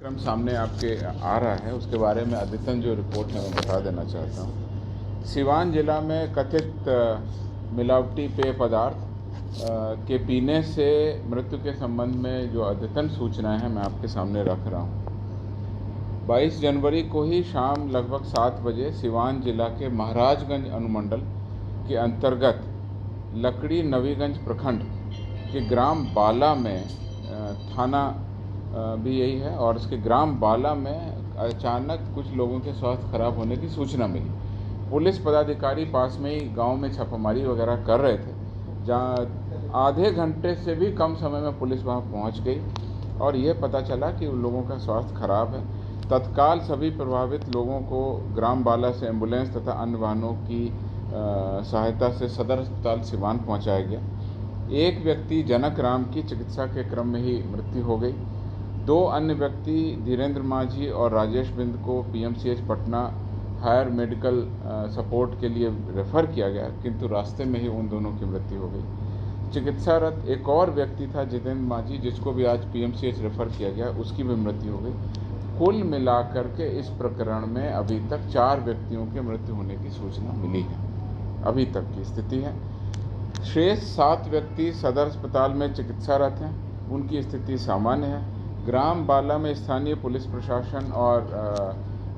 क्रम सामने आपके आ रहा है, उसके बारे में अद्यतन जो रिपोर्ट है मैं बता देना चाहता हूँ। सिवान जिला में कथित मिलावटी पेय पदार्थ के पीने से मृत्यु के संबंध में जो अद्यतन सूचनाएं हैं मैं आपके सामने रख रहा हूँ। 22 जनवरी को ही शाम लगभग 7 बजे सिवान जिला के महाराजगंज अनुमंडल के अंतर्गत लकड़ी नवीगंज प्रखंड के ग्राम बाला में थाना भी यही है और इसके ग्राम बाला में अचानक कुछ लोगों के स्वास्थ्य खराब होने की सूचना मिली। पुलिस पदाधिकारी पास में ही गांव में छापामारी वगैरह कर रहे थे, जहां आधे घंटे से भी कम समय में पुलिस वहां पहुंच गई और यह पता चला कि उन लोगों का स्वास्थ्य खराब है। तत्काल सभी प्रभावित लोगों को ग्राम बाला से एम्बुलेंस तथा अन्य वाहनों की सहायता से सदर अस्पताल सिवान पहुंचाया गया। एक व्यक्ति जनक राम की चिकित्सा के क्रम में ही मृत्यु हो गई। 2 अन्य व्यक्ति धीरेन्द्र माझी और राजेश बिंद को PMCH Patna higher medical support के लिए रेफ़र किया गया, किंतु रास्ते में ही उन दोनों की मृत्यु हो गई। चिकित्सारत एक और व्यक्ति था जितेंद्र माझी, जिसको भी आज पीएमसीएच रेफ़र किया गया, उसकी भी मृत्यु हो गई। कुल मिलाकर के इस प्रकरण में अभी तक 4 व्यक्तियों के मृत्यु होने की सूचना मिली है, अभी तक की स्थिति है। शेष 7 व्यक्ति सदर अस्पताल में चिकित्सारत हैं, उनकी स्थिति सामान्य है। ग्राम बाला में स्थानीय पुलिस प्रशासन और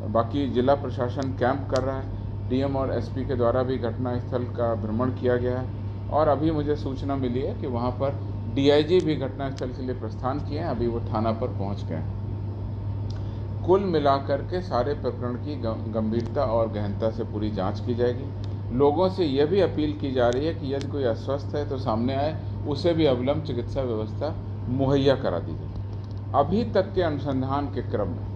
बाकी जिला प्रशासन कैंप कर रहा है। डीएम और एसपी के द्वारा भी घटनास्थल का भ्रमण किया गया है और अभी मुझे सूचना मिली है कि वहां पर डीआईजी भी घटनास्थल के लिए प्रस्थान किए हैं, अभी वो थाना पर पहुंच गए हैं। कुल मिलाकर के सारे प्रकरण की गंभीरता और गहनता से पूरी जांच की जाएगी। लोगों से यह भी अपील की जा रही है कि यदि कोई अस्वस्थ है तो सामने आए, उसे भी अविलंब चिकित्सा व्यवस्था मुहैया करा दी जाए। अभी तक के अनुसंधान के क्रम में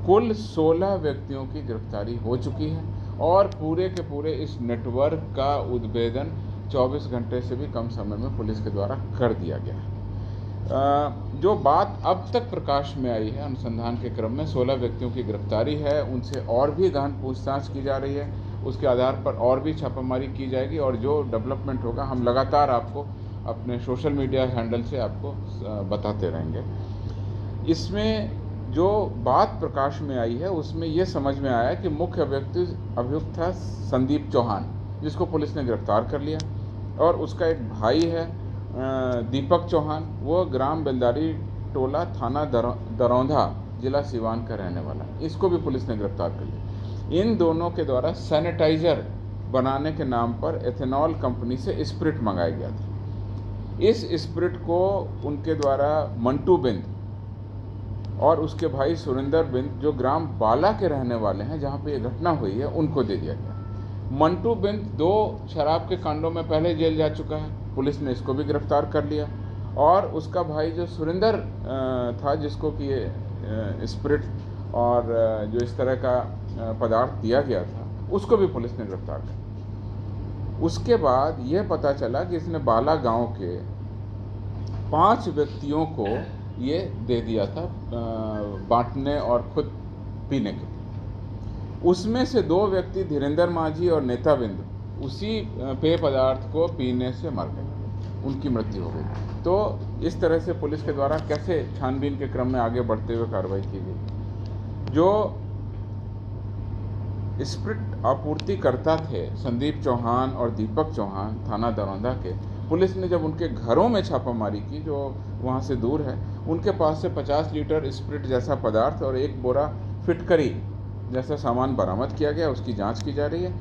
कुल 16 व्यक्तियों की गिरफ्तारी हो चुकी है और पूरे के पूरे इस नेटवर्क का उद्भेदन 24 घंटे से भी कम समय में पुलिस के द्वारा कर दिया गया है। जो बात अब तक प्रकाश में आई है अनुसंधान के क्रम में 16 व्यक्तियों की गिरफ्तारी है, उनसे और भी गहन पूछताछ की जा रही है, उसके आधार पर और भी छापामारी की जाएगी और जो डेवलपमेंट होगा हम लगातार आपको अपने सोशल मीडिया हैंडल से आपको बताते रहेंगे। इसमें जो बात प्रकाश में आई है उसमें ये समझ में आया कि मुख्य अभियुक्त था संदीप चौहान, जिसको पुलिस ने गिरफ्तार कर लिया, और उसका एक भाई है दीपक चौहान, वो ग्राम बेलदारी टोला थाना दरौंधा जिला सिवान का रहने वाला है, इसको भी पुलिस ने गिरफ्तार कर लिया। इन दोनों के द्वारा सैनिटाइजर बनाने के नाम पर एथेनॉल कंपनी से स्प्रिट मंगाया गया था। इस स्प्रिट को उनके द्वारा मंटू बिंद और उसके भाई सुरेंद्र बिंद, जो ग्राम बाला के रहने वाले हैं जहां पे ये घटना हुई है, उनको दे दिया गया। मंटू बिंद 2 शराब के कांडों में पहले जेल जा चुका है, पुलिस ने इसको भी गिरफ्तार कर लिया, और उसका भाई जो सुरेंद्र था, जिसको कि ये स्प्रिट और जो इस तरह का पदार्थ दिया गया था, उसको भी पुलिस ने गिरफ्तार कर लिया। उसके बाद यह पता चला कि इसने बाला गांव के 5 व्यक्तियों को ये दे दिया था बांटने और खुद पीने के लिए। उसमें से 2 व्यक्ति धीरेन्द्र माझी और नेता बिंदु उसी पेय पदार्थ को पीने से मर गए, उनकी मृत्यु हो गई। तो इस तरह से पुलिस के द्वारा कैसे छानबीन के क्रम में आगे बढ़ते हुए कार्रवाई की गई। जो स्प्रिट आपूर्तिकर्ता थे संदीप चौहान और दीपक चौहान थाना दरौंधा के, पुलिस ने जब उनके घरों में छापामारी की, जो वहाँ से दूर है, उनके पास से 50 लीटर स्प्रिट जैसा पदार्थ और 1 बोरा फिटकरी जैसा सामान बरामद किया गया, उसकी जांच की जा रही है।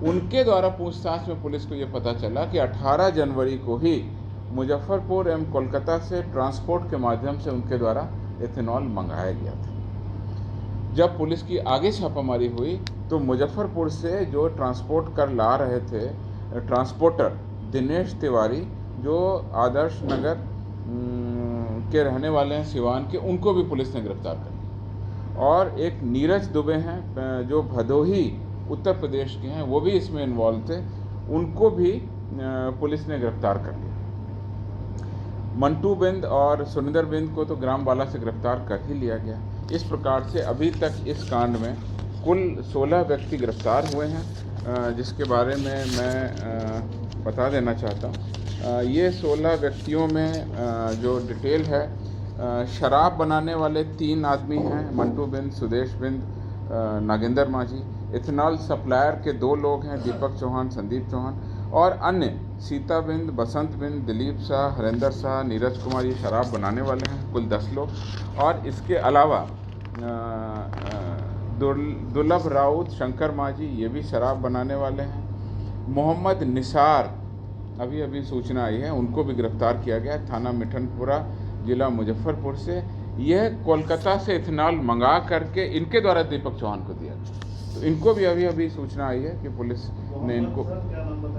उनके द्वारा पूछताछ में पुलिस को ये पता चला कि 18 जनवरी को ही मुजफ्फरपुर एवं कोलकाता से ट्रांसपोर्ट के माध्यम से उनके द्वारा एथेनॉल मंगाया गया था। जब पुलिस की आगे छापामारी हुई तो मुजफ्फरपुर से जो ट्रांसपोर्ट कर ला रहे थे ट्रांसपोर्टर दिनेश तिवारी, जो आदर्श नगर के रहने वाले हैं सिवान के, उनको भी पुलिस ने गिरफ्तार कर लिया। और एक नीरज दुबे हैं जो भदोही उत्तर प्रदेश के हैं, वो भी इसमें इन्वॉल्व थे, उनको भी पुलिस ने गिरफ्तार कर लिया। मंटू बिंद और सुरेंद्र बिंद को तो ग्राम बाला से गिरफ्तार कर ही लिया गया। इस प्रकार से अभी तक इस कांड में कुल 16 व्यक्ति गिरफ्तार हुए हैं, जिसके बारे में मैं बता देना चाहता हूँ। ये 16 व्यक्तियों में जो डिटेल है शराब बनाने वाले 3 आदमी हैं, मंटू बिंद, सुदेश बिंद, नागेंद्र माझी। इथेनॉल सप्लायर के 2 लोग हैं, दीपक चौहान, संदीप चौहान, और अन्य सीता बिंद, बसंत बिंद, दिलीप शाह, हरेंद्र शाह, नीरज कुमार, ये शराब बनाने वाले हैं, कुल 10 लोग। और इसके अलावा दुर्लभ राउत, शंकर माझी, ये भी शराब बनाने वाले हैं। मोहम्मद निसार, अभी सूचना आई है, उनको भी गिरफ्तार किया गया, थाना मिठनपुरा, जिला मुजफ्फरपुर से। यह कोलकाता से इथेनॉल मंगा करके इनके द्वारा दीपक चौहान को दिया गया। तो इनको भी अभी सूचना आई है कि पुलिस ने इनको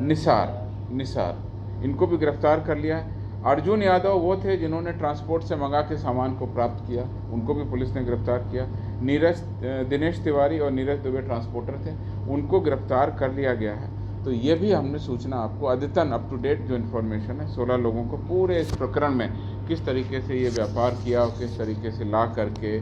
निसार इनको भी गिरफ्तार कर लिया है। अर्जुन यादव वो थे जिन्होंने ट्रांसपोर्ट से मंगा के सामान को प्राप्त किया, उनको भी पुलिस ने गिरफ्तार किया। दिनेश तिवारी और नीरज दुबे ट्रांसपोर्टर थे, उनको गिरफ्तार कर लिया गया है। तो ये भी हमने सूचना आपको अद्यतन अप टू डेट जो इन्फॉर्मेशन है, 16 लोगों को पूरे इस प्रकरण में किस तरीके से ये व्यापार किया और किस तरीके से ला करके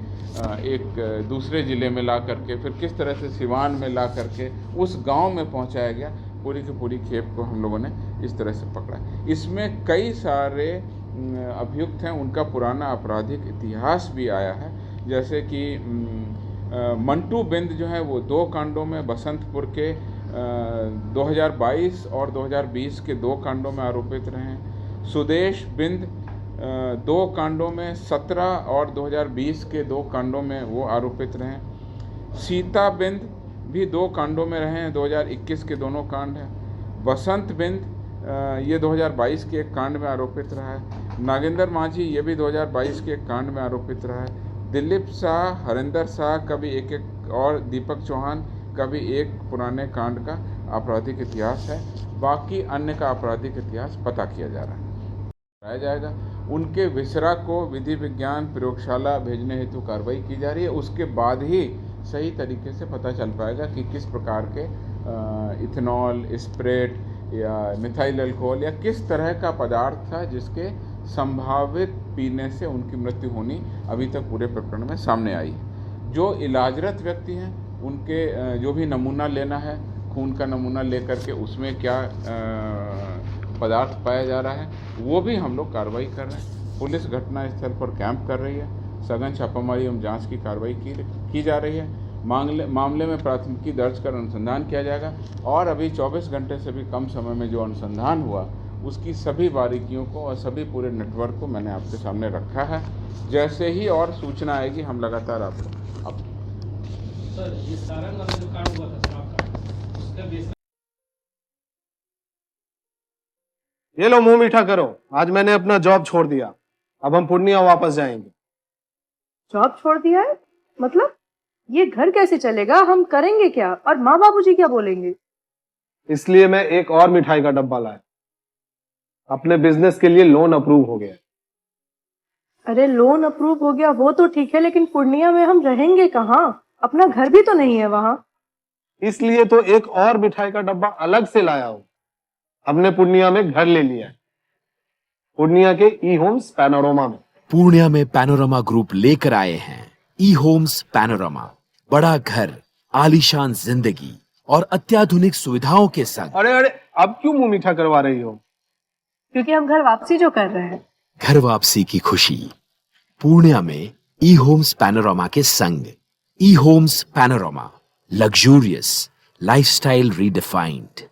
एक दूसरे ज़िले में ला करके फिर किस तरह से सिवान में ला करके उस गांव में पहुंचाया गया, पूरी की पूरी खेप को हम लोगों ने इस तरह से पकड़ा। इसमें कई सारे अभियुक्त हैं, उनका पुराना आपराधिक इतिहास भी आया है। जैसे कि मंटू बिंद जो है वो 2 कांडों में, बसंतपुर के 2022 और 2020 के 2 कांडों में आरोपित रहे हैं। सुदेश बिंद 2 कांडों में, 17 और 2020 के 2 कांडों में वो आरोपित रहे हैं। सीता बिंद भी 2 कांडों में रहे हैं, 2021 के दोनों कांड हैं। बसंत बिंद ये 2022 के एक कांड में आरोपित रहा है। नागेंद्र माझी ये भी 2022 के एक कांड में आरोपित रहा है। दिलीप शाह, हरेंद्र शाह का भी एक और दीपक चौहान का भी एक पुराने कांड का आपराधिक इतिहास है। बाकी अन्य का आपराधिक इतिहास पता किया जा रहा है, जाएगा। उनके विसरा को विधि विज्ञान प्रयोगशाला भेजने हेतु कार्रवाई की जा रही है। उसके बाद ही सही तरीके से पता चल पाएगा कि किस प्रकार के इथेनॉल, स्प्रेट या मिथाइल अल्कोहल या किस तरह का पदार्थ था जिसके संभावित पीने से उनकी मृत्यु होनी अभी तक पूरे प्रकरण में सामने आई है। जो इलाजरत व्यक्ति हैं उनके जो भी नमूना लेना है, खून का नमूना लेकर के उसमें क्या पदार्थ पाया जा रहा है, वो भी हम लोग कार्रवाई कर रहे हैं। पुलिस घटनास्थल पर कैंप कर रही है, सघन छापामारी एवं जांच की कार्रवाई की जा रही है। मामले में प्राथमिकी दर्ज कर अनुसंधान किया जाएगा और अभी 24 घंटे से भी कम समय में जो अनुसंधान हुआ उसकी सभी बारीकियों को और सभी पूरे नेटवर्क को मैंने आपके सामने रखा है। जैसे ही और सूचना आएगी हम लगातार आपको सर, ये सारंग वाला जो कांड हुआ था, शराब कांड, उसका बेस ये लो मुंह मीठा करो, आज मैंने अपना जॉब छोड़ दिया, अब हम पूर्णिया वापस जाएंगे। जॉब छोड़ दिया है? मतलब ये घर कैसे चलेगा? हम करेंगे क्या? और माँ बाबूजी क्या बोलेंगे? इसलिए मैं एक और मिठाई का डब्बा लाया। अपने बिजनेस के लिए लोन अप्रूव हो गया। अरे लोन अप्रूव हो गया वो तो ठीक है, लेकिन पूर्णिया में हम रहेंगे कहाँ? अपना घर भी तो नहीं है वहाँ। इसलिए तो एक और मिठाई का डब्बा अलग से लाया हूं। हमने पूर्णिया में घर ले लिया है, पूर्णिया के ई होम्स पैनोरमा में। पूर्णिया में पैनोरमा ग्रुप लेकर आए हैं ई होम्स पैनोरमा। बड़ा घर, आलीशान जिंदगी और अत्याधुनिक सुविधाओं के संग। अरे अब क्यों मुंह मीठा करवा रही हो? क्योंकि हम घर वापसी जो कर रहे हैं। घर वापसी की खुशी पूर्णिया में ई होम्स पैनोरमा के संग। E homes panorama, luxurious lifestyle redefined.